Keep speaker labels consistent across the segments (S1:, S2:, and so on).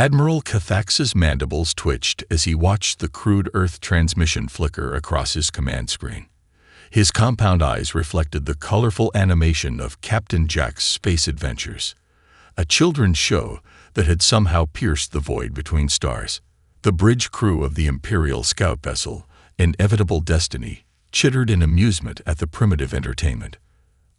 S1: Admiral Cathax's mandibles twitched as he watched the crude Earth transmission flicker across his command screen. His compound eyes reflected the colorful animation of Captain Jack's Space Adventures, a children's show that had somehow pierced the void between stars. The bridge crew of the Imperial scout vessel, Inevitable Destiny, chittered in amusement at the primitive entertainment.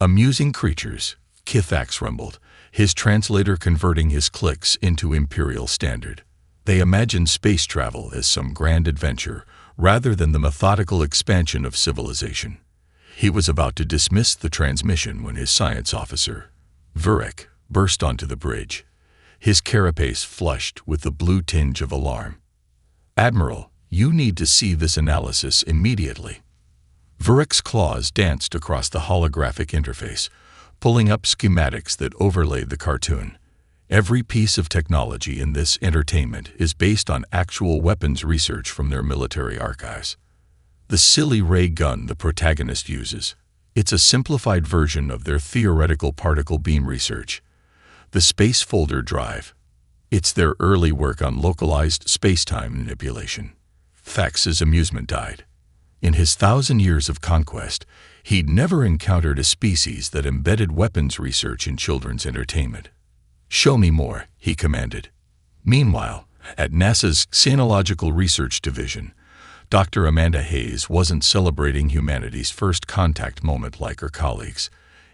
S1: Amusing creatures, Cathax rumbled, his translator converting his clicks into Imperial Standard. They imagined space travel as some grand adventure, rather than the methodical expansion of civilization. He was about to dismiss the transmission when his science officer, Vuric, burst onto the bridge, his carapace flushed with the blue tinge of alarm. "Admiral, you need to see this analysis immediately." Vuric's claws danced across the holographic interface, pulling up schematics that overlaid the cartoon. Every piece of technology in this entertainment is based on actual weapons research from their military archives. The silly ray gun the protagonist uses, it's a simplified version of their theoretical particle beam research. The space folder drive, it's their early work on localized space-time manipulation. Thax's amusement died. In his 1,000 years of conquest, he'd never encountered a species that embedded weapons research in children's entertainment. "Show me more," he commanded. Meanwhile, at NASA's Xenological Research Division, Dr. Amanda Hayes wasn't celebrating humanity's first contact moment like her colleagues.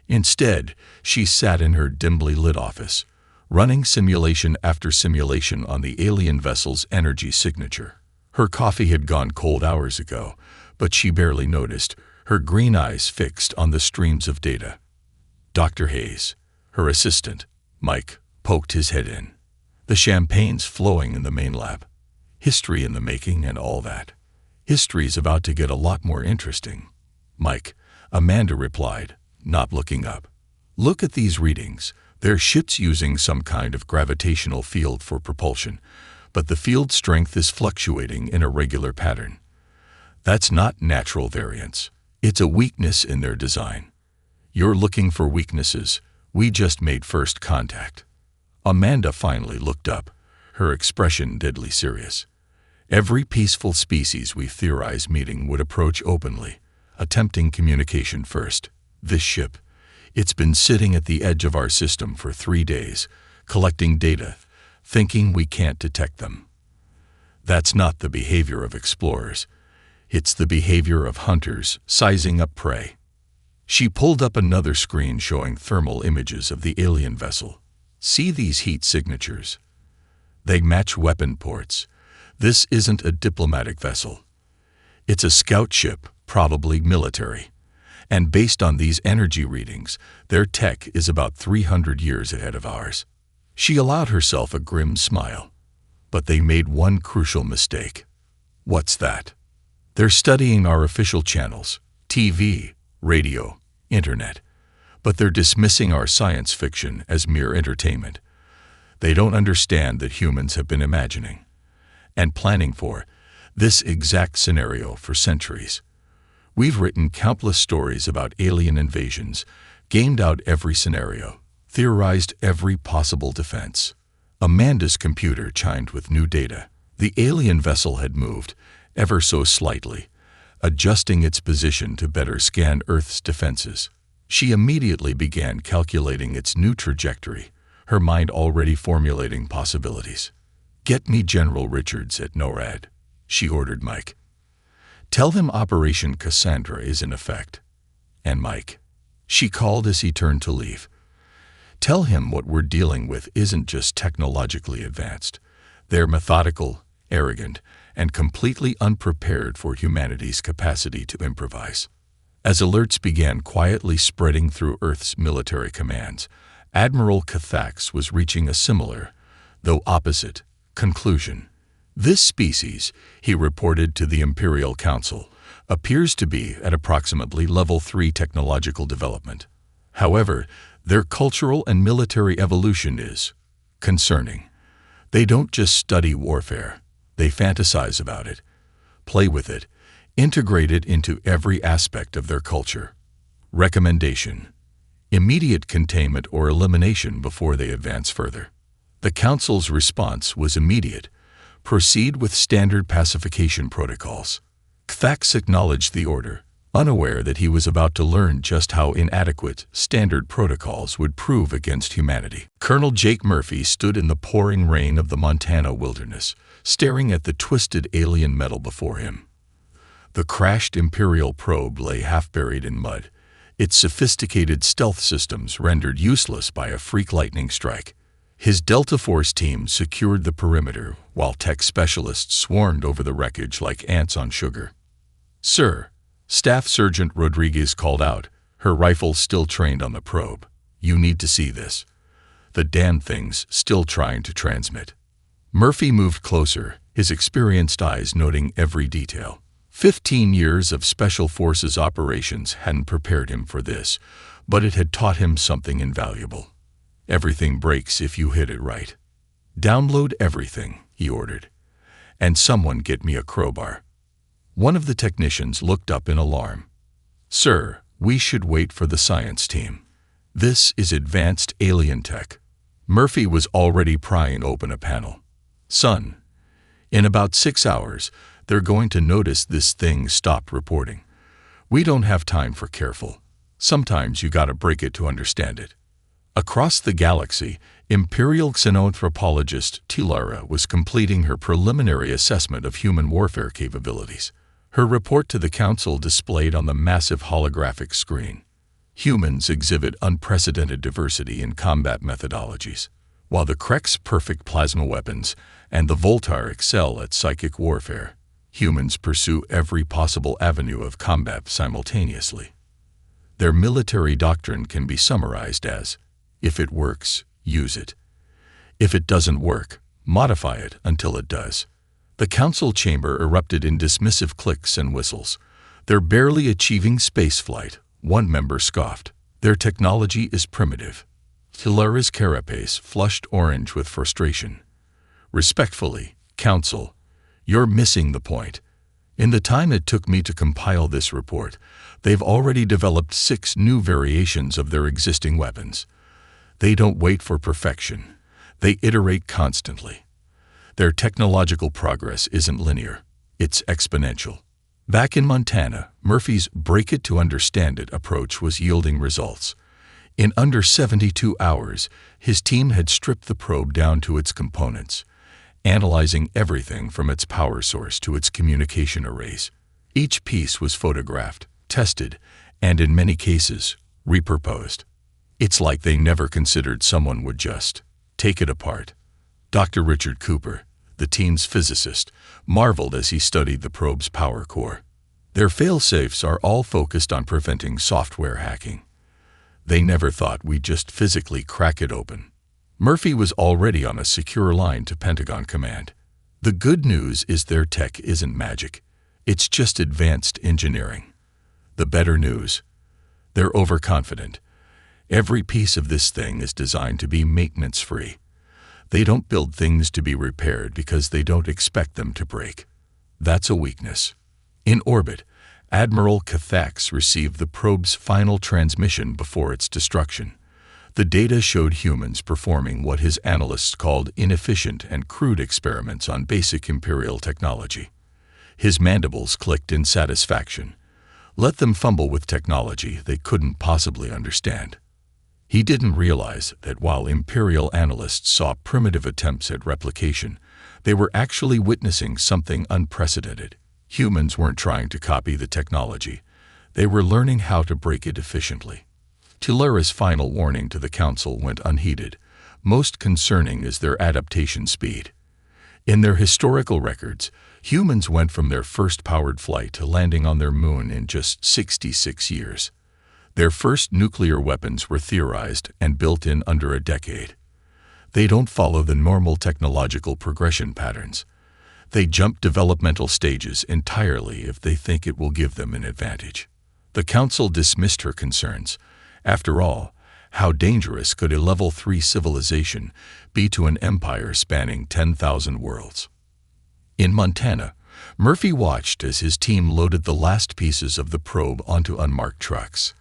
S1: Instead, she sat in her dimly lit office, running simulation after simulation on the alien vessel's energy signature. Her coffee had gone cold hours ago, but she barely noticed, her green eyes fixed on the streams of data. Dr. Hayes, her assistant, Mike, poked his head in. The champagne's flowing in the main lab. History in the making and all that. History's about to get a lot more interesting. Mike, Amanda replied, not looking up. Look at these readings. Their ship's using some kind of gravitational field for propulsion, but the field strength is fluctuating in a regular pattern. That's not natural variance. It's a weakness in their design. You're looking for weaknesses. We just made first contact. Amanda finally looked up, her expression deadly serious. Every peaceful species we theorize meeting would approach openly, attempting communication first. This ship, it's been sitting at the edge of our system for 3 days, collecting data, thinking we can't detect them. That's not the behavior of explorers. It's the behavior of hunters sizing up prey. She pulled up another screen showing thermal images of the alien vessel. See these heat signatures? They match weapon ports. This isn't a diplomatic vessel. It's a scout ship, probably military. And based on these energy readings, their tech is about 300 years ahead of ours. She allowed herself a grim smile. But they made one crucial mistake. What's that? They're studying our official channels, TV, radio, internet. But they're dismissing our science fiction as mere entertainment. They don't understand that humans have been imagining and planning for this exact scenario for centuries. We've written countless stories about alien invasions, gamed out every scenario, theorized every possible defense. Amanda's computer chimed with new data. The alien vessel had moved, ever so slightly, adjusting its position to better scan Earth's defenses. She immediately began calculating its new trajectory, her mind already formulating possibilities. "Get me General Richards at NORAD," she ordered Mike. "Tell them Operation Cassandra is in effect." "And Mike," she called as he turned to leave, "tell him what we're dealing with isn't just technologically advanced. They're methodical, arrogant, and completely unprepared for humanity's capacity to improvise." As alerts began quietly spreading through Earth's military commands, Admiral Cathax was reaching a similar, though opposite, conclusion. "This species," he reported to the Imperial Council, "appears to be at approximately level 3 technological development. However, their cultural and military evolution is concerning. They don't just study warfare, they fantasize about it, play with it, integrate it into every aspect of their culture. Recommendation: immediate containment or elimination before they advance further." The Council's response was immediate. Proceed with standard pacification protocols. Kthax acknowledged the order, unaware that he was about to learn just how inadequate standard protocols would prove against humanity. Colonel Jake Murphy stood in the pouring rain of the Montana wilderness, staring at the twisted alien metal before him. The crashed Imperial probe lay half-buried in mud, its sophisticated stealth systems rendered useless by a freak lightning strike. His Delta Force team secured the perimeter, while tech specialists swarmed over the wreckage like ants on sugar. "Sir," Staff Sergeant Rodriguez called out, her rifle still trained on the probe. "You need to see this. The damn thing's still trying to transmit." Murphy moved closer, his experienced eyes noting every detail. 15 years of Special Forces operations hadn't prepared him for this, but it had taught him something invaluable. Everything breaks if you hit it right. "Download everything," he ordered. "And someone get me a crowbar." One of the technicians looked up in alarm. "Sir, we should wait for the science team. This is advanced alien tech." Murphy was already prying open a panel. "Son, in about 6 hours, they're going to notice this thing stopped reporting. We don't have time for careful. Sometimes you gotta break it to understand it." Across the galaxy, Imperial xenoanthropologist Tilara was completing her preliminary assessment of human warfare capabilities. Her report to the Council displayed on the massive holographic screen. Humans exhibit unprecedented diversity in combat methodologies, while the Krek's perfect plasma weapons and the Voltar excel at psychic warfare. Humans pursue every possible avenue of combat simultaneously. Their military doctrine can be summarized as, if it works, use it. If it doesn't work, modify it until it does. The Council chamber erupted in dismissive clicks and whistles. "They're barely achieving spaceflight," one member scoffed. "Their technology is primitive." Tilara's carapace flushed orange with frustration. "Respectfully, Council, you're missing the point. In the time it took me to compile this report, they've already developed 6 new variations of their existing weapons. They don't wait for perfection. They iterate constantly. Their technological progress isn't linear. It's exponential." Back in Montana, Murphy's break-it-to-understand-it approach was yielding results. In under 72 hours, his team had stripped the probe down to its components, analyzing everything from its power source to its communication arrays. Each piece was photographed, tested, and in many cases, repurposed. It's like they never considered someone would just take it apart. Dr. Richard Cooper, the team's physicist, marveled as he studied the probe's power core. Their fail-safes are all focused on preventing software hacking. They never thought we'd just physically crack it open. Murphy was already on a secure line to Pentagon Command. The good news is their tech isn't magic. It's just advanced engineering. The better news, they're overconfident. Every piece of this thing is designed to be maintenance-free. They don't build things to be repaired because they don't expect them to break. That's a weakness. In orbit, Admiral Kthax received the probe's final transmission before its destruction. The data showed humans performing what his analysts called inefficient and crude experiments on basic Imperial technology. His mandibles clicked in satisfaction. Let them fumble with technology they couldn't possibly understand. He didn't realize that while Imperial analysts saw primitive attempts at replication, they were actually witnessing something unprecedented. Humans weren't trying to copy the technology. They were learning how to break it efficiently. Tilara's final warning to the Council went unheeded. Most concerning is their adaptation speed. In their historical records, humans went from their first powered flight to landing on their moon in just 66 years. Their first nuclear weapons were theorized and built in under a decade. They don't follow the normal technological progression patterns. They jump developmental stages entirely if they think it will give them an advantage. The Council dismissed her concerns. After all, how dangerous could a Level 3 civilization be to an empire spanning 10,000 worlds? In Montana, Murphy watched as his team loaded the last pieces of the probe onto unmarked trucks.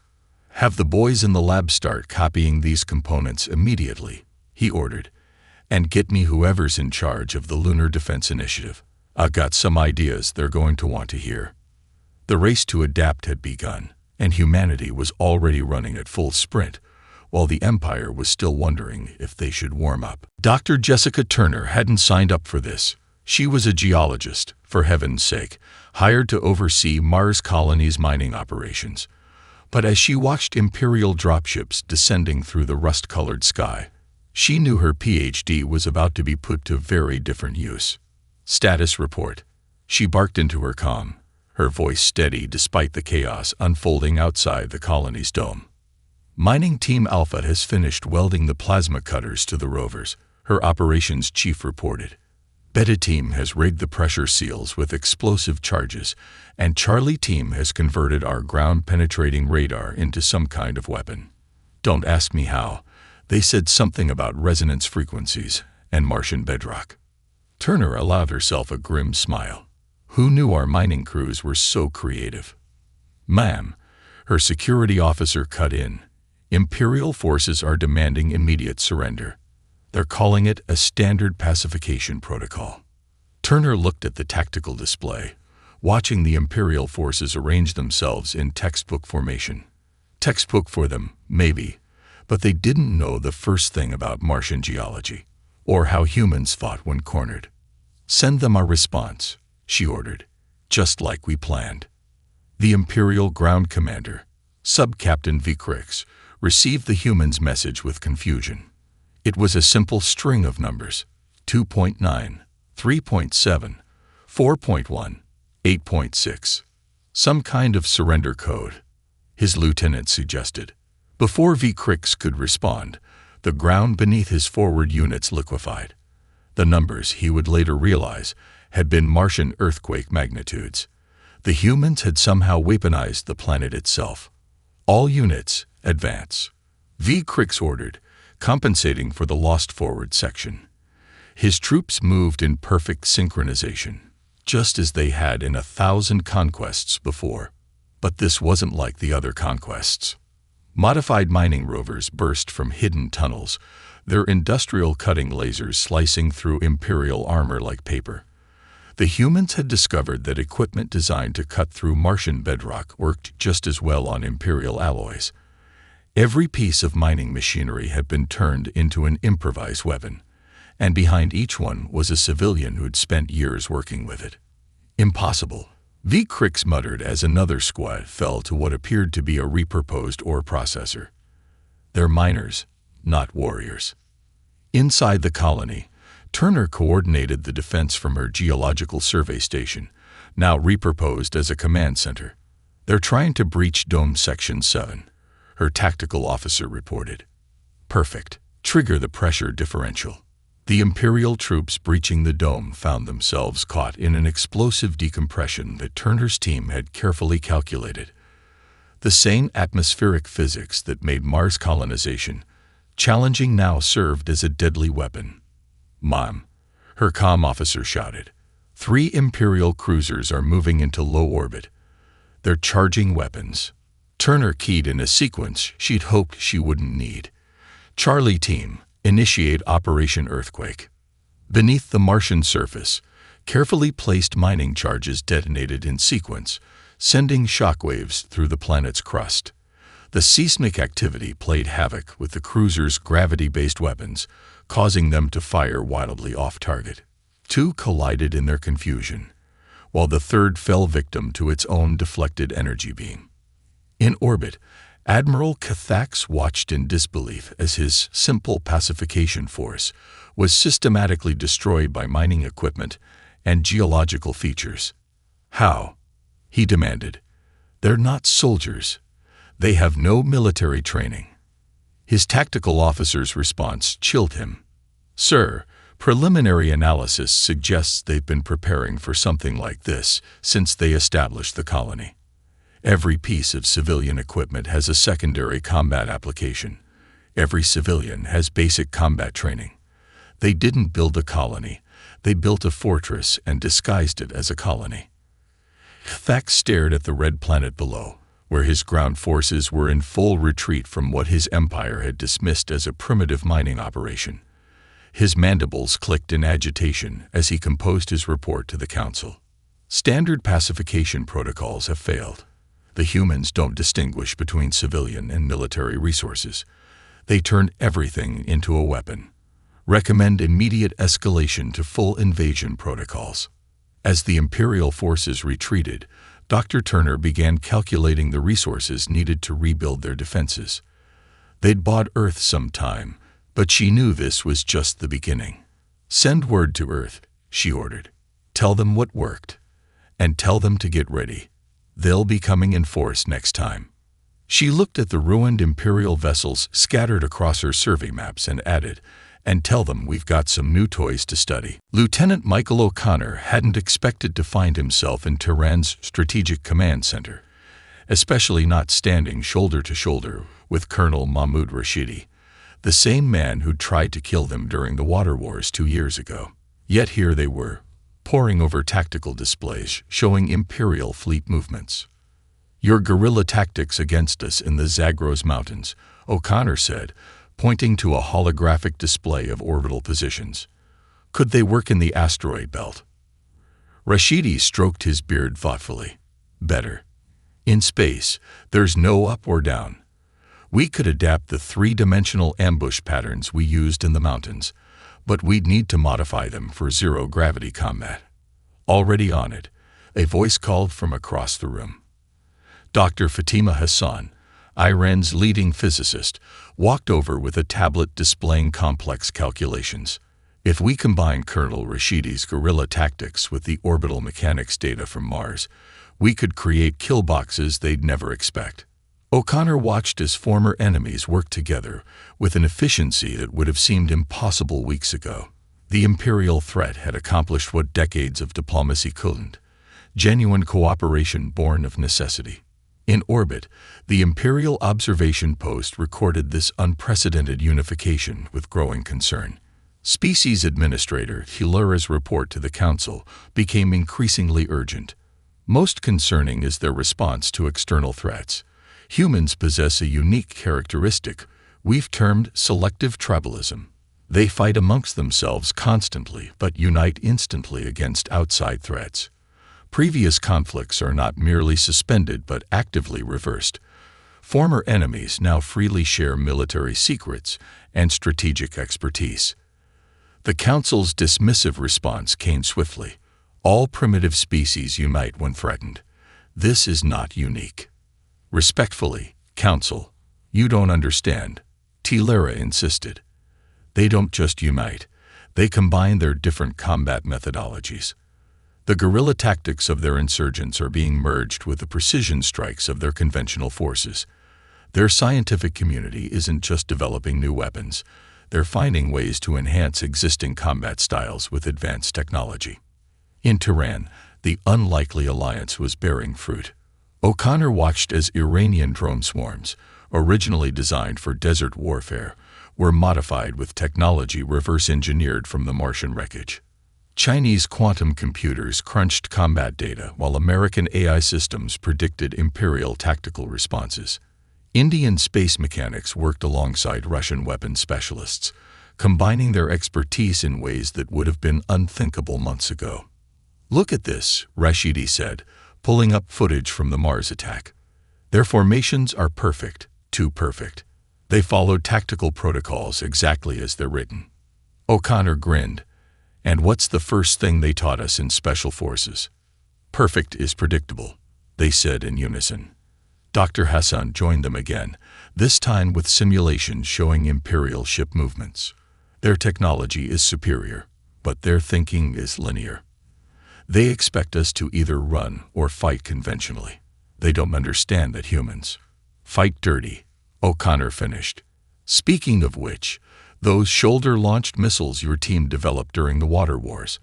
S1: "Have the boys in the lab start copying these components immediately," he ordered. And get me whoever's in charge of the Lunar Defense Initiative. I've got some ideas they're going to want to hear." The race to adapt had begun, and humanity was already running at full sprint, while the Empire was still wondering if they should warm up. Dr. Jessica Turner hadn't signed up for this. She was a geologist, for heaven's sake, hired to oversee Mars colony's mining operations. But as she watched Imperial dropships descending through the rust-colored sky, she knew her PhD was about to be put to very different use. "Status report." She barked into her comm, her voice steady despite the chaos unfolding outside the colony's dome. "Mining Team Alpha has finished welding the plasma cutters to the rovers," her operations chief reported. "Beta Team has rigged the pressure seals with explosive charges, and Charlie Team has converted our ground-penetrating radar into some kind of weapon. Don't ask me how. They said something about resonance frequencies and Martian bedrock." Turner allowed herself a grim smile. Who knew our mining crews were so creative? "Ma'am," her security officer cut in, "Imperial forces are demanding immediate surrender. They're calling it a standard pacification protocol." Turner looked at the tactical display, watching the Imperial forces arrange themselves in textbook formation. Textbook for them, maybe, but they didn't know the first thing about Martian geology, or how humans fought when cornered. "Send them our response," she ordered, "just like we planned." The Imperial ground commander, Sub-Captain Vikrix, received the humans' message with confusion. It was a simple string of numbers: 2.9, 3.7, 4.1, 8.6. Some kind of surrender code, his lieutenant suggested. Before Vikrix could respond, the ground beneath his forward units liquefied. The numbers, he would later realize, had been Martian earthquake magnitudes. The humans had somehow weaponized the planet itself. "All units, advance," Vikrix ordered, compensating for the lost forward section. His troops moved in perfect synchronization, just as they had in 1,000 conquests before. But this wasn't like the other conquests. Modified mining rovers burst from hidden tunnels, their industrial cutting lasers slicing through Imperial armor like paper. The humans had discovered that equipment designed to cut through Martian bedrock worked just as well on Imperial alloys. Every piece of mining machinery had been turned into an improvised weapon, and behind each one was a civilian who'd spent years working with it. "Impossible," Vikrix muttered as another squad fell to what appeared to be a repurposed ore processor. "They're miners, not warriors." Inside the colony, Turner coordinated the defense from her geological survey station, now repurposed as a command center. "They're trying to breach Dome Section 7, her tactical officer reported. "Perfect. Trigger the pressure differential." The Imperial troops breaching the dome found themselves caught in an explosive decompression that Turner's team had carefully calculated. The same atmospheric physics that made Mars colonization challenging now served as a deadly weapon. "Mom," her comm officer shouted, 3 Imperial cruisers are moving into low orbit. They're charging weapons." Turner keyed in a sequence she'd hoped she wouldn't need. "Charlie Team, initiate Operation Earthquake." Beneath the Martian surface, carefully placed mining charges detonated in sequence, sending shockwaves through the planet's crust. The seismic activity played havoc with the cruiser's gravity-based weapons, causing them to fire wildly off-target. 2 collided in their confusion, while the third fell victim to its own deflected energy beam. In orbit, Admiral Cathax watched in disbelief as his simple pacification force was systematically destroyed by mining equipment and geological features. "How?" he demanded. "They're not soldiers. They have no military training." His tactical officer's response chilled him. "Sir, preliminary analysis suggests they've been preparing for something like this since they established the colony. Every piece of civilian equipment has a secondary combat application. Every civilian has basic combat training. They didn't build a colony. They built a fortress and disguised it as a colony." Thax stared at the red planet below, where his ground forces were in full retreat from what his empire had dismissed as a primitive mining operation. His mandibles clicked in agitation as he composed his report to the council. Standard pacification protocols have failed. The humans don't distinguish between civilian and military resources. They turn everything into a weapon. Recommend immediate escalation to full invasion protocols. As the Imperial forces retreated, Dr. Turner began calculating the resources needed to rebuild their defenses. They'd bought Earth some time, but she knew this was just the beginning. Send word to Earth, she ordered. Tell them what worked, and tell them to get ready. They'll be coming in force next time. She looked at the ruined Imperial vessels scattered across her survey maps and added, and tell them we've got some new toys to study. Lieutenant Michael O'Connor hadn't expected to find himself in Tehran's Strategic Command Center, especially not standing shoulder to shoulder with Colonel Mahmoud Rashidi, the same man who'd tried to kill them during the Water Wars 2 years ago. Yet here they were, poring over tactical displays showing Imperial fleet movements. Your guerrilla tactics against us in the Zagros Mountains, O'Connor said, pointing to a holographic display of orbital positions. Could they work in the asteroid belt? Rashidi stroked his beard thoughtfully. Better. In space, there's no up or down. We could adapt the three-dimensional ambush patterns we used in the mountains, but we'd need to modify them for zero-gravity combat. Already on it, a voice called from across the room. Dr. Fatima Hassan, Iran's leading physicist, walked over with a tablet displaying complex calculations. If we combine Colonel Rashidi's guerrilla tactics with the orbital mechanics data from Mars, we could create kill boxes they'd never expect. O'Connor watched as former enemies worked together with an efficiency that would have seemed impossible weeks ago. The Imperial threat had accomplished what decades of diplomacy couldn't: genuine cooperation born of necessity. In orbit, the Imperial Observation Post recorded this unprecedented unification with growing concern. Species Administrator Hilara's report to the Council became increasingly urgent. Most concerning is their response to external threats. Humans possess a unique characteristic we've termed selective tribalism. They fight amongst themselves constantly but unite instantly against outside threats. Previous conflicts are not merely suspended but actively reversed. Former enemies now freely share military secrets and strategic expertise. The Council's dismissive response came swiftly. All primitive species unite when threatened. This is not unique. Respectfully, Council, you don't understand, Tilara insisted. They don't just unite. They combine their different combat methodologies. The guerrilla tactics of their insurgents are being merged with the precision strikes of their conventional forces. Their scientific community isn't just developing new weapons. They're finding ways to enhance existing combat styles with advanced technology. In Tehran, the unlikely alliance was bearing fruit. O'Connor watched as Iranian drone swarms, originally designed for desert warfare, were modified with technology reverse-engineered from the Martian wreckage. Chinese quantum computers crunched combat data while American AI systems predicted Imperial tactical responses. Indian space mechanics worked alongside Russian weapons specialists, combining their expertise in ways that would have been unthinkable months ago. Look at this, Rashidi said, pulling up footage from the Mars attack. Their formations are perfect, too perfect. They follow tactical protocols exactly as they're written. O'Connor grinned. And what's the first thing they taught us in Special Forces? Perfect is predictable, they said in unison. Dr. Hassan joined them again, this time with simulations showing Imperial ship movements. Their technology is superior, but their thinking is linear. They expect us to either run or fight conventionally. They don't understand that humans fight dirty, O'Connor finished. Speaking of which, those shoulder-launched missiles your team developed during the Water Wars,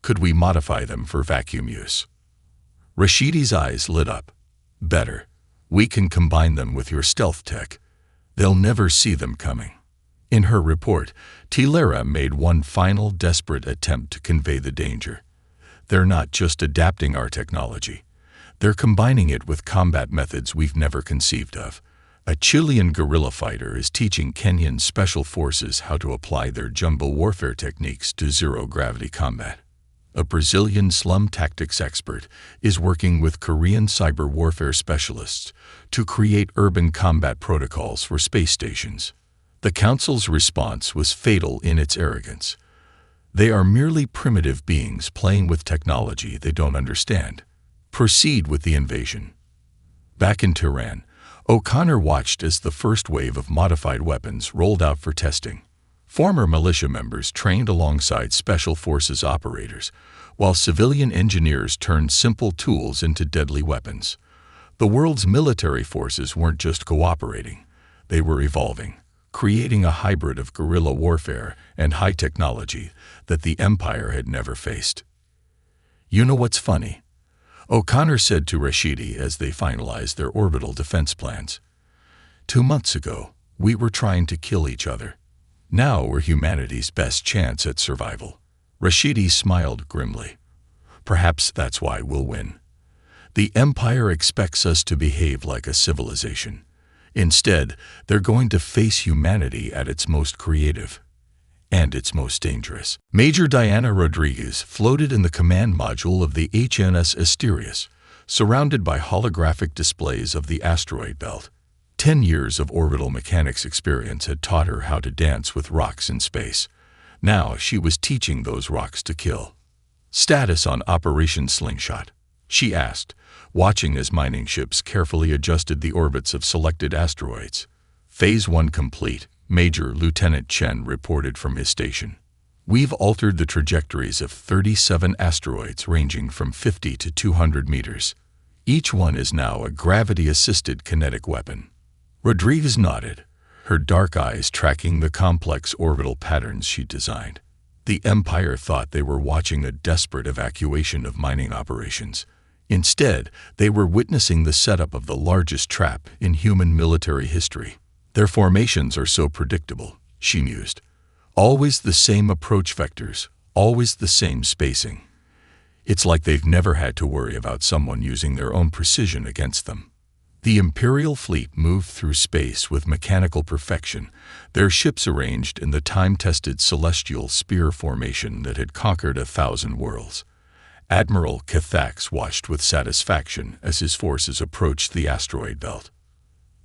S1: could we modify them for vacuum use? Rashidi's eyes lit up. Better. We can combine them with your stealth tech. They'll never see them coming. In her report, Tilara made one final desperate attempt to convey the danger. They're not just adapting our technology. They're combining it with combat methods we've never conceived of. A Chilean guerrilla fighter is teaching Kenyan special forces how to apply their jungle warfare techniques to zero-gravity combat. A Brazilian slum tactics expert is working with Korean cyber warfare specialists to create urban combat protocols for space stations. The Council's response was fatal in its arrogance. They are merely primitive beings playing with technology they don't understand. Proceed with the invasion. Back in Tehran, O'Connor watched as the first wave of modified weapons rolled out for testing. Former militia members trained alongside special forces operators, while civilian engineers turned simple tools into deadly weapons. The world's military forces weren't just cooperating, they were evolving, creating a hybrid of guerrilla warfare and high technology that the Empire had never faced. You know what's funny? O'Connor said to Rashidi as they finalized their orbital defense plans. 2 months ago, we were trying to kill each other. Now we're humanity's best chance at survival. Rashidi smiled grimly. Perhaps that's why we'll win. The Empire expects us to behave like a civilization. Instead, they're going to face humanity at its most creative and its most dangerous. Major Diana Rodriguez floated in the command module of the HNS Asterius, surrounded by holographic displays of the asteroid belt. 10 years of orbital mechanics experience had taught her how to dance with rocks in space. Now she was teaching those rocks to kill. Status on Operation Slingshot, she asked, watching as mining ships carefully adjusted the orbits of selected asteroids. Phase 1 complete, Major Lieutenant Chen reported from his station. We've altered the trajectories of 37 asteroids ranging from 50 to 200 meters. Each one is now a gravity-assisted kinetic weapon. Rodriguez nodded, her dark eyes tracking the complex orbital patterns she designed. The Empire thought they were watching a desperate evacuation of mining operations. Instead, they were witnessing the setup of the largest trap in human military history. Their formations are so predictable, she mused. Always the same approach vectors, always the same spacing. It's like they've never had to worry about someone using their own precision against them. The Imperial fleet moved through space with mechanical perfection, their ships arranged in the time-tested celestial spear formation that had conquered 1,000 worlds. Admiral Cathax watched with satisfaction as his forces approached the asteroid belt.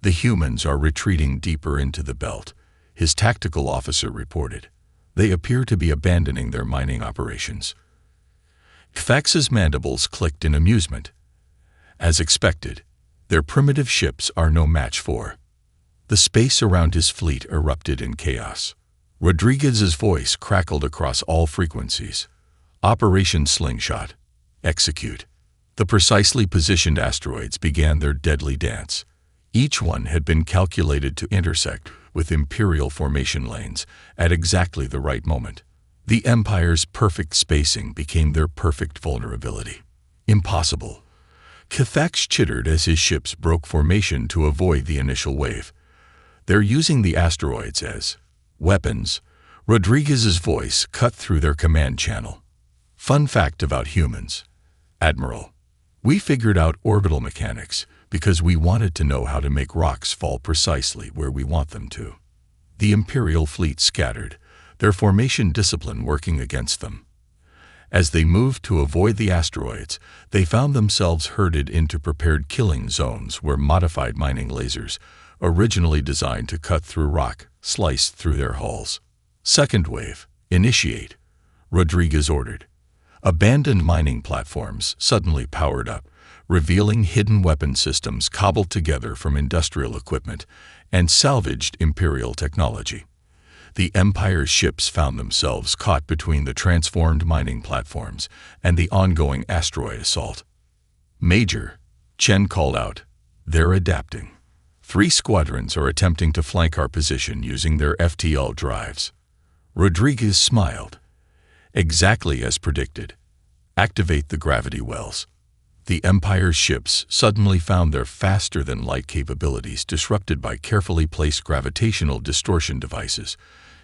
S1: The humans are retreating deeper into the belt, his tactical officer reported. They appear to be abandoning their mining operations. Cathax's mandibles clicked in amusement. As expected, their primitive ships are no match for. The space around his fleet erupted in chaos. Rodriguez's voice crackled across all frequencies. Operation Slingshot. Execute. The precisely positioned asteroids began their deadly dance. Each one had been calculated to intersect with Imperial formation lanes at exactly the right moment. The Empire's perfect spacing became their perfect vulnerability. Impossible. Cathax chittered as his ships broke formation to avoid the initial wave. They're using the asteroids as weapons. Rodriguez's voice cut through their command channel. Fun fact about humans, Admiral. We figured out orbital mechanics because we wanted to know how to make rocks fall precisely where we want them to. The Imperial fleet scattered, their formation discipline working against them. As they moved to avoid the asteroids, they found themselves herded into prepared killing zones where modified mining lasers, originally designed to cut through rock, sliced through their hulls. Second wave, initiate, Rodriguez ordered. Abandoned mining platforms suddenly powered up, revealing hidden weapon systems cobbled together from industrial equipment and salvaged Imperial technology. The Empire's ships found themselves caught between the transformed mining platforms and the ongoing asteroid assault. Major, Chen called out, they're adapting. 3 squadrons are attempting to flank our position using their FTL drives. Rodriguez smiled. Exactly as predicted. Activate the gravity wells. The Empire's ships suddenly found their faster-than-light capabilities disrupted by carefully placed gravitational distortion devices,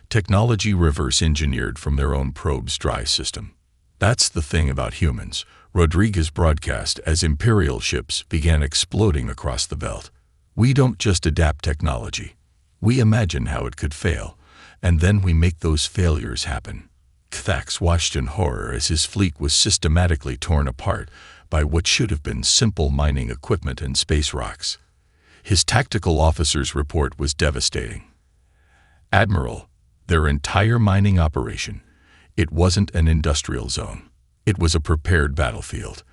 S1: technology reverse-engineered from their own probe's drive system. That's the thing about humans, Rodriguez broadcast as Imperial ships began exploding across the belt. We don't just adapt technology. We imagine how it could fail, and then we make those failures happen. Kthax watched in horror as his fleet was systematically torn apart by what should have been simple mining equipment and space rocks. His tactical officer's report was devastating. "Admiral, their entire mining operation, it wasn't an industrial zone. It was a prepared battlefield.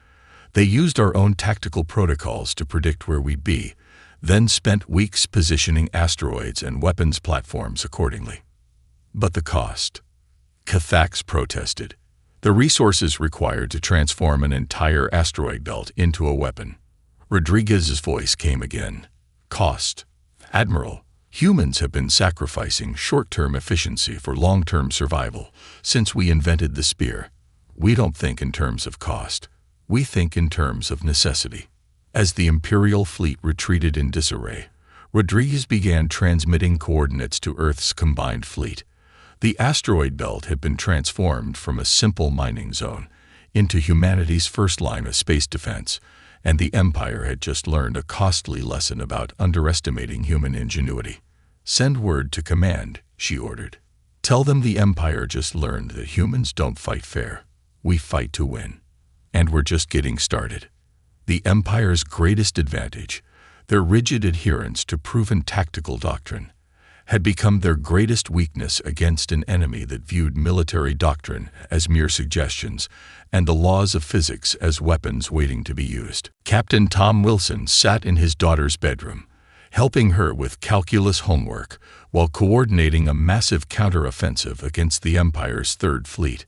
S1: They used our own tactical protocols to predict where we'd be, then spent weeks positioning asteroids and weapons platforms accordingly." "But the cost?" Kthax protested. "The resources required to transform an entire asteroid belt into a weapon." Rodriguez's voice came again. "Cost? Admiral, humans have been sacrificing short-term efficiency for long-term survival since we invented the spear. We don't think in terms of cost. We think in terms of necessity." As the Imperial fleet retreated in disarray, Rodriguez began transmitting coordinates to Earth's combined fleet. The asteroid belt had been transformed from a simple mining zone into humanity's first line of space defense, and the Empire had just learned a costly lesson about underestimating human ingenuity. "Send word to command," she ordered. "Tell them the Empire just learned that humans don't fight fair. We fight to win. And we're just getting started." The Empire's greatest advantage, their rigid adherence to proven tactical doctrine, had become their greatest weakness against an enemy that viewed military doctrine as mere suggestions and the laws of physics as weapons waiting to be used. Captain Tom Wilson sat in his daughter's bedroom, helping her with calculus homework while coordinating a massive counteroffensive against the Empire's Third Fleet.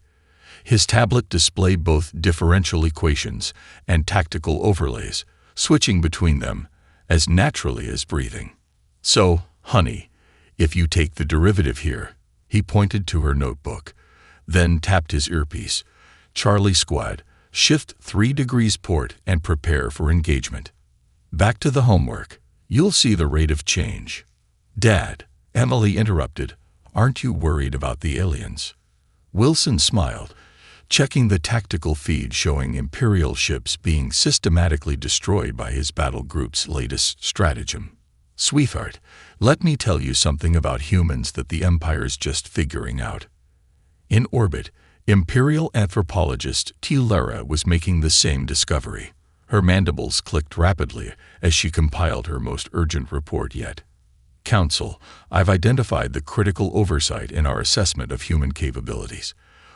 S1: His tablet displayed both differential equations and tactical overlays, switching between them as naturally as breathing. "So, honey, if you take the derivative here," he pointed to her notebook, then tapped his earpiece. "Charlie Squad, shift 3 degrees port and prepare for engagement. Back to the homework. You'll see the rate of change." "Dad," Emily interrupted, "aren't you worried about the aliens?" Wilson smiled, checking the tactical feed showing Imperial ships being systematically destroyed by his battle group's latest stratagem. "Sweetheart, let me tell you something about humans that the Empire's just figuring out." In orbit, Imperial anthropologist Tilera was making the same discovery. Her mandibles clicked rapidly as she compiled her most urgent report yet. "Council, I've identified the critical oversight in our assessment of human capabilities.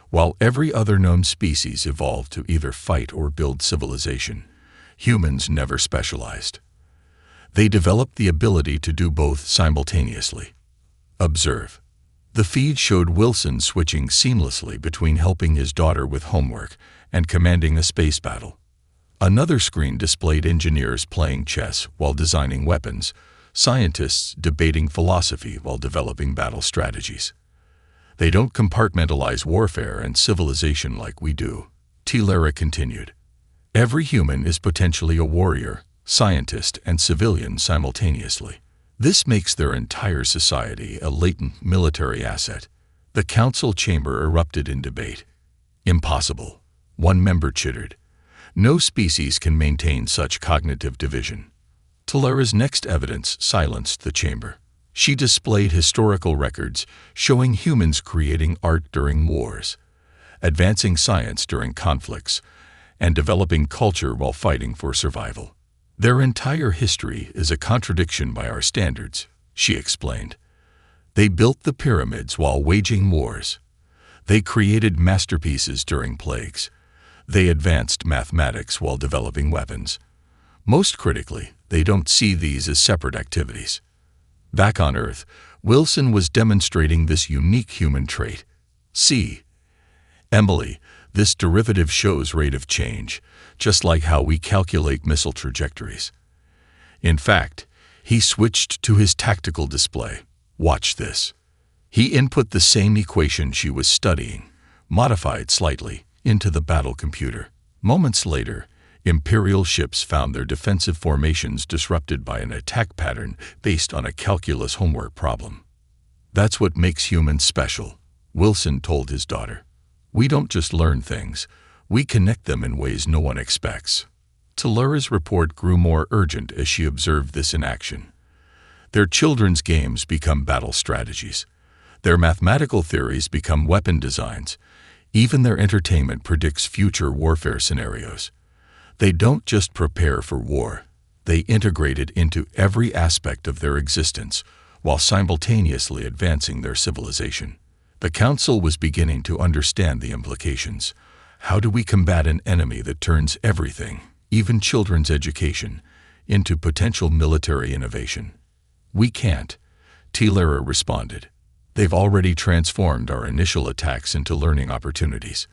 S1: While every other known species evolved to either fight or build civilization, humans never specialized. They developed the ability to do both simultaneously. Observe." The feed showed Wilson switching seamlessly between helping his daughter with homework and commanding a space battle. Another screen displayed engineers playing chess while designing weapons, scientists debating philosophy while developing battle strategies. "They don't compartmentalize warfare and civilization like we do," Tilera continued. "Every human is potentially a warrior, scientist, and civilian simultaneously. This makes their entire society a latent military asset." The council chamber erupted in debate. "Impossible," one member chittered. "No species can maintain such cognitive division." Tilera's next evidence silenced the chamber. She displayed historical records showing humans creating art during wars, advancing science during conflicts, and developing culture while fighting for survival. "Their entire history is a contradiction by our standards," she explained. "They built the pyramids while waging wars. They created masterpieces during plagues. They advanced mathematics while developing weapons. Most critically, they don't see these as separate activities." Back on Earth, Wilson was demonstrating this unique human trait. "See, Emily, this derivative shows rate of change, just like how we calculate missile trajectories." In fact, he switched to his tactical display. "Watch this." He input the same equation she was studying, modified slightly, into the battle computer. Moments later, Imperial ships found their defensive formations disrupted by an attack pattern based on a calculus homework problem. "That's what makes humans special," Wilson told his daughter. "We don't just learn things, we connect them in ways no one expects." Tellura's report grew more urgent as she observed this in action. Their children's games become battle strategies. Their mathematical theories become weapon designs. Even their entertainment predicts future warfare scenarios. They don't just prepare for war. They integrate it into every aspect of their existence, while simultaneously advancing their civilization. The Council was beginning to understand the implications. How do we combat an enemy that turns everything, even children's education, into potential military innovation? We can't, Tellura responded. They've already transformed our initial attacks into learning opportunities.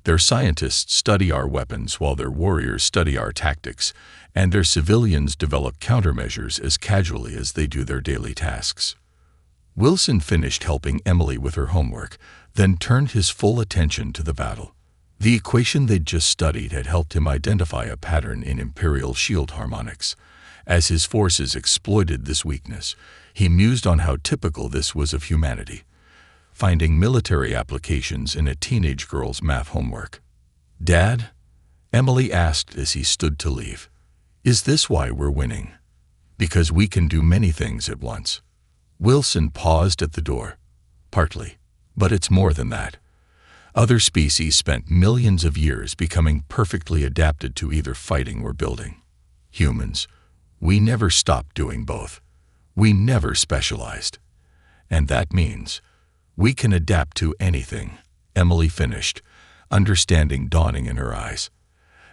S1: Their scientists study our weapons while their warriors study our tactics, and their civilians develop countermeasures as casually as they do their daily tasks. Wilson finished helping Emily with her homework, then turned his full attention to the battle. The equation they'd just studied had helped him identify a pattern in Imperial shield harmonics. As his forces exploited this weakness, he mused on how typical this was of humanity, finding military applications in a teenage girl's math homework. "Dad?" Emily asked as he stood to leave. "Is this why we're winning?" "Because we can do many things at once." Wilson paused at the door. "Partly. But it's more than that. Other species spent millions of years becoming perfectly adapted to either fighting or building. Humans, we never stopped doing both. We never specialized. And that means we can adapt to anything," Emily finished, understanding dawning in her eyes.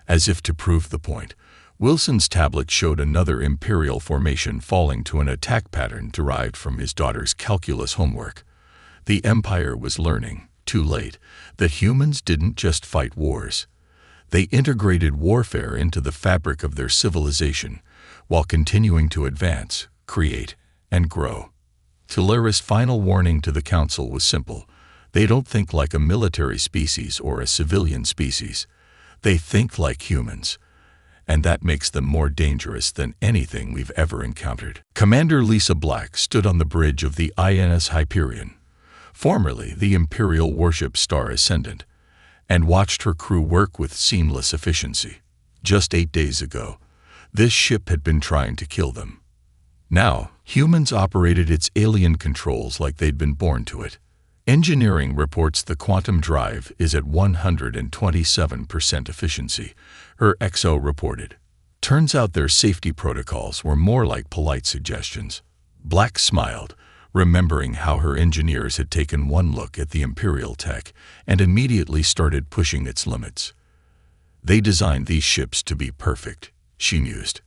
S1: As if to prove the point, Wilson's tablet showed another Imperial formation falling to an attack pattern derived from his daughter's calculus homework. The Empire was learning, too late, that humans didn't just fight wars. They integrated warfare into the fabric of their civilization, while continuing to advance, create, and grow. Tellura's final warning to the Council was simple. They don't think like a military species or a civilian species. They think like humans. And that makes them more dangerous than anything we've ever encountered. Commander Lisa Black stood on the bridge of the INS Hyperion, formerly the Imperial warship Star Ascendant, and watched her crew work with seamless efficiency. Just 8 days ago, this ship had been trying to kill them. Now, humans operated its alien controls like they'd been born to it. Engineering reports the quantum drive is at 127% efficiency, her XO reported. Turns out their safety protocols were more like polite suggestions. Black smiled, remembering how her engineers had taken one look at the Imperial tech and immediately started pushing its limits. They designed these ships to be perfect, she mused.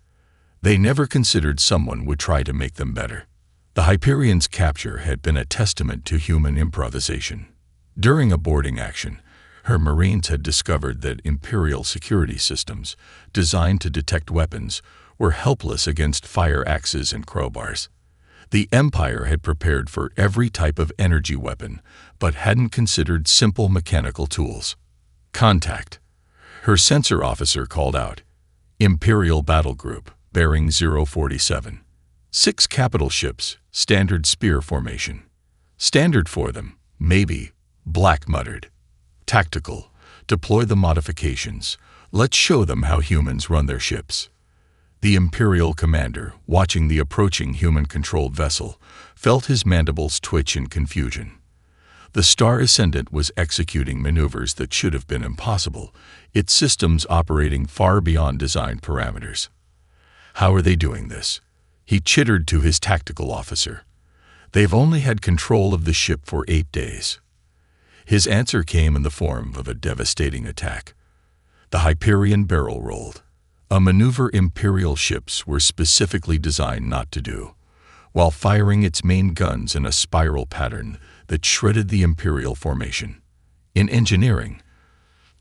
S1: They never considered someone would try to make them better. The Hyperion's capture had been a testament to human improvisation. During a boarding action, her Marines had discovered that Imperial security systems, designed to detect weapons, were helpless against fire axes and crowbars. The Empire had prepared for every type of energy weapon, but hadn't considered simple mechanical tools. "Contact," her sensor officer called out. "Imperial Battle Group, bearing 047. 6 capital ships, standard spear formation." "Standard for them, maybe," Black muttered. "Tactical, deploy the modifications. Let's show them how humans run their ships." The Imperial commander, watching the approaching human-controlled vessel, felt his mandibles twitch in confusion. The Star Ascendant was executing maneuvers that should have been impossible, its systems operating far beyond design parameters. "How are they doing this?" he chittered to his tactical officer. "They've only had control of the ship for 8 days. His answer came in the form of a devastating attack. The Hyperion barrel rolled, a maneuver Imperial ships were specifically designed not to do, while firing its main guns in a spiral pattern that shredded the Imperial formation. In engineering,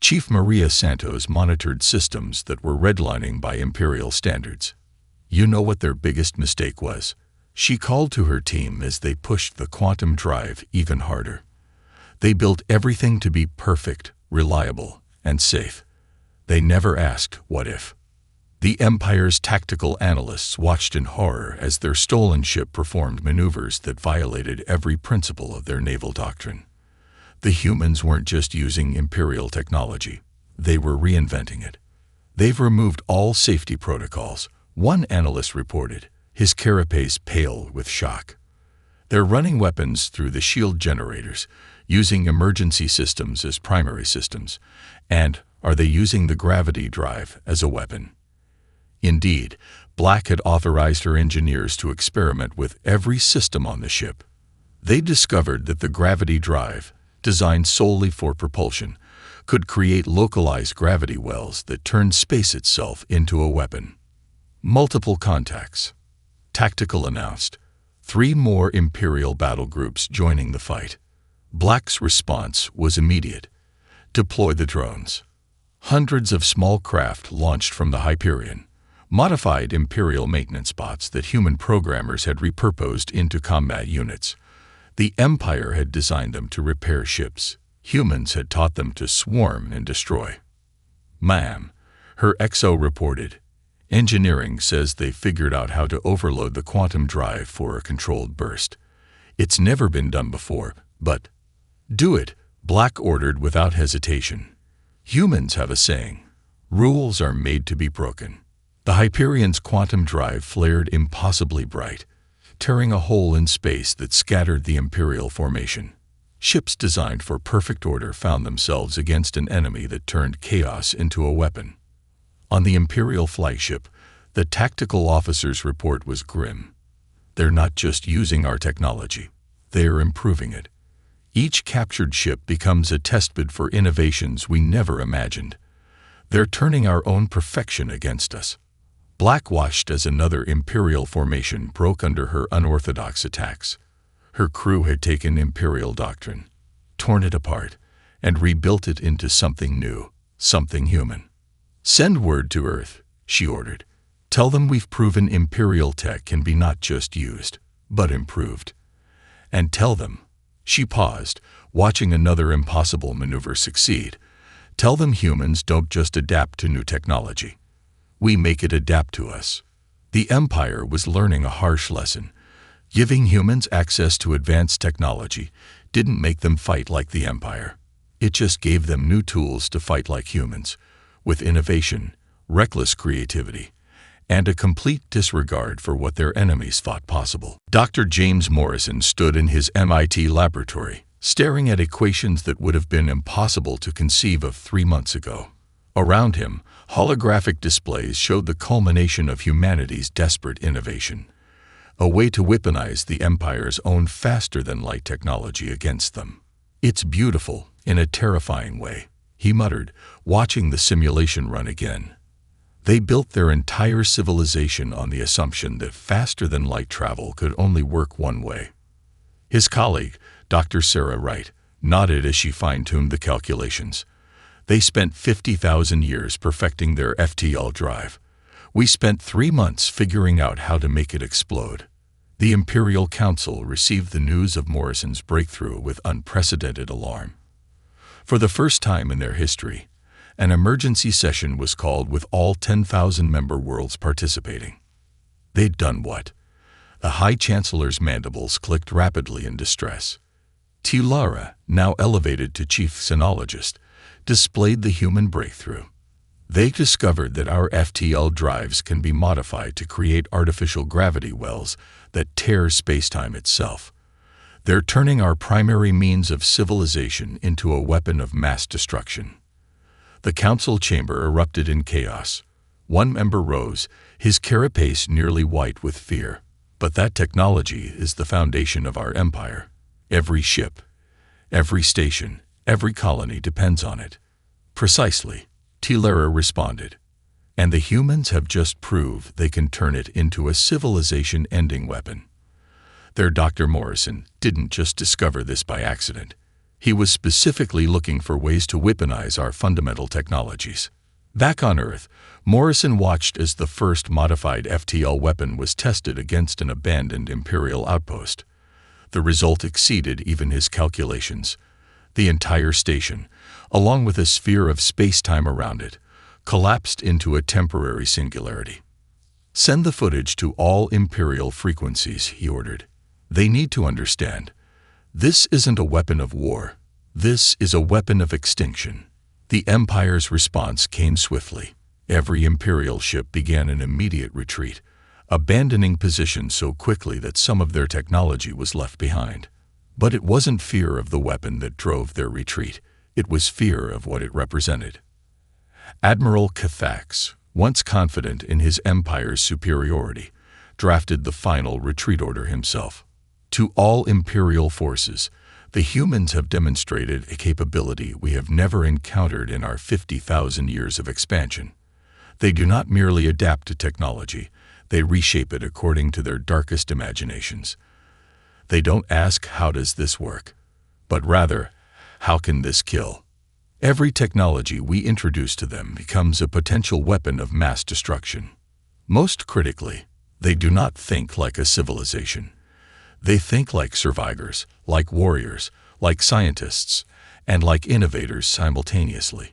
S1: Chief Maria Santos monitored systems that were redlining by Imperial standards. You know what their biggest mistake was? She called to her team as they pushed the quantum drive even harder. They built everything to be perfect, reliable, and safe. They never asked, what if? The Empire's tactical analysts watched in horror as their stolen ship performed maneuvers that violated every principle of their naval doctrine. The humans weren't just using Imperial technology. They were reinventing it. They've removed all safety protocols, one analyst reported, his carapace pale with shock. They're running weapons through the shield generators, using emergency systems as primary systems, and are they using the gravity drive as a weapon? Indeed, Black had authorized her engineers to experiment with every system on the ship. They discovered that the gravity drive, designed solely for propulsion, could create localized gravity wells that turned space itself into a weapon. Multiple contacts. Tactical announced. 3 more Imperial battle groups joining the fight. Black's response was immediate. Deploy the drones. Hundreds of small craft launched from the Hyperion, modified Imperial maintenance bots that human programmers had repurposed into combat units. The Empire had designed them to repair ships. Humans had taught them to swarm and destroy. Ma'am, her XO reported. Engineering says they figured out how to overload the quantum drive for a controlled burst. It's never been done before, but do it, Black ordered without hesitation. Humans have a saying, rules are made to be broken. The Hyperion's quantum drive flared impossibly bright, tearing a hole in space that scattered the Imperial formation. Ships designed for perfect order found themselves against an enemy that turned chaos into a weapon. On the Imperial flagship, the tactical officer's report was grim. They're not just using our technology, they're improving it. Each captured ship becomes a testbed for innovations we never imagined. They're turning our own perfection against us. Black watched as another Imperial formation broke under her unorthodox attacks. Her crew had taken Imperial doctrine, torn it apart, and rebuilt it into something new, something human. Send word to Earth, she ordered. Tell them we've proven Imperial tech can be not just used, but improved. And tell them, she paused, watching another impossible maneuver succeed. Tell them humans don't just adapt to new technology. We make it adapt to us. The Empire was learning a harsh lesson. Giving humans access to advanced technology didn't make them fight like the Empire. It just gave them new tools to fight like humans, with innovation, reckless creativity, and a complete disregard for what their enemies thought possible. Dr. James Morrison stood in his MIT laboratory, staring at equations that would have been impossible to conceive of 3 months ago. Around him, holographic displays showed the culmination of humanity's desperate innovation, a way to weaponize the Empire's own faster-than-light technology against them. It's beautiful, in a terrifying way, he muttered, watching the simulation run again. They built their entire civilization on the assumption that faster-than-light travel could only work one way. His colleague, Dr. Sarah Wright, nodded as she fine-tuned the calculations. They spent 50,000 years perfecting their FTL drive. We spent 3 months figuring out how to make it explode. The Imperial Council received the news of Morrison's breakthrough with unprecedented alarm. For the first time in their history, an emergency session was called with all 10,000 member worlds participating. They'd done what? The High Chancellor's mandibles clicked rapidly in distress. Tilara, now elevated to Chief Sinologist, displayed the human breakthrough. They discovered that our FTL drives can be modified to create artificial gravity wells that tear spacetime itself. They're turning our primary means of civilization into a weapon of mass destruction. The council chamber erupted in chaos. One member rose, his carapace nearly white with fear. But that technology is the foundation of our empire. Every ship, every station, every colony depends on it. Precisely, Tilara responded. And the humans have just proved they can turn it into a civilization-ending weapon. Their Dr. Morrison didn't just discover this by accident. He was specifically looking for ways to weaponize our fundamental technologies. Back on Earth, Morrison watched as the first modified FTL weapon was tested against an abandoned Imperial outpost. The result exceeded even his calculations. The entire station, along with a sphere of space-time around it, collapsed into a temporary singularity. Send the footage to all Imperial frequencies, he ordered. They need to understand. This isn't a weapon of war. This is a weapon of extinction. The Empire's response came swiftly. Every Imperial ship began an immediate retreat, abandoning positions so quickly that some of their technology was left behind. But it wasn't fear of the weapon that drove their retreat. It was fear of what it represented. Admiral Cathax, once confident in his empire's superiority, drafted the final retreat order himself. To all Imperial forces, the humans have demonstrated a capability we have never encountered in our 50,000 years of expansion. They do not merely adapt to technology, they reshape it according to their darkest imaginations. They don't ask, how does this work? But rather, how can this kill? Every technology we introduce to them becomes a potential weapon of mass destruction. Most critically, they do not think like a civilization. They think like survivors, like warriors, like scientists, and like innovators simultaneously.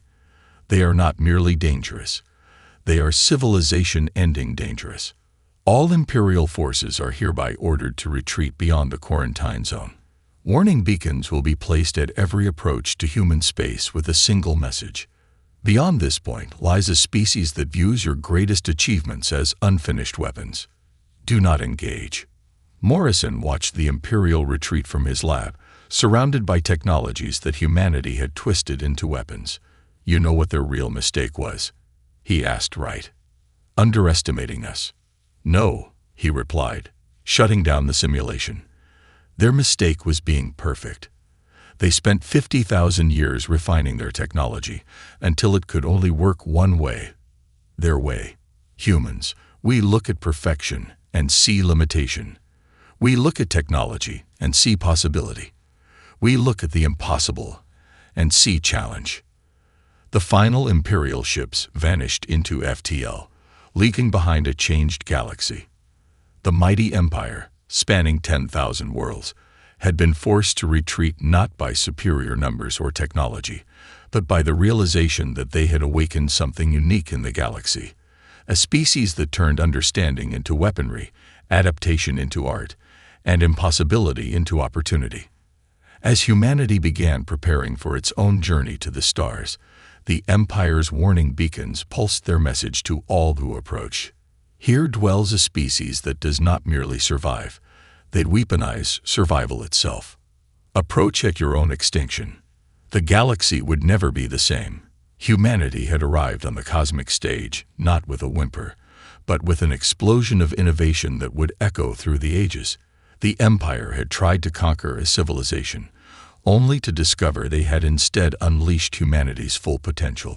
S1: They are not merely dangerous. They are civilization-ending dangerous. All Imperial forces are hereby ordered to retreat beyond the quarantine zone. Warning beacons will be placed at every approach to human space with a single message. Beyond this point lies a species that views your greatest achievements as unfinished weapons. Do not engage. Morrison watched the Imperial retreat from his lab, surrounded by technologies that humanity had twisted into weapons. You know what their real mistake was? He asked Wright. Underestimating us. No, he replied, shutting down the simulation. Their mistake was being perfect. They spent 50,000 years refining their technology until it could only work one way. Their way. Humans, we look at perfection and see limitation. We look at technology and see possibility. We look at the impossible and see challenge. The final Imperial ships vanished into FTL, leaking behind a changed galaxy. The mighty empire, spanning 10,000 worlds, had been forced to retreat not by superior numbers or technology, but by the realization that they had awakened something unique in the galaxy, a species that turned understanding into weaponry, adaptation into art, and impossibility into opportunity. As humanity began preparing for its own journey to the stars, the Empire's warning beacons pulsed their message to all who approach. Here dwells a species that does not merely survive, they weaponize survival itself. Approach at your own extinction. The galaxy would never be the same. Humanity had arrived on the cosmic stage, not with a whimper, but with an explosion of innovation that would echo through the ages. The Empire had tried to conquer a civilization, only to discover they had instead unleashed humanity's full potential.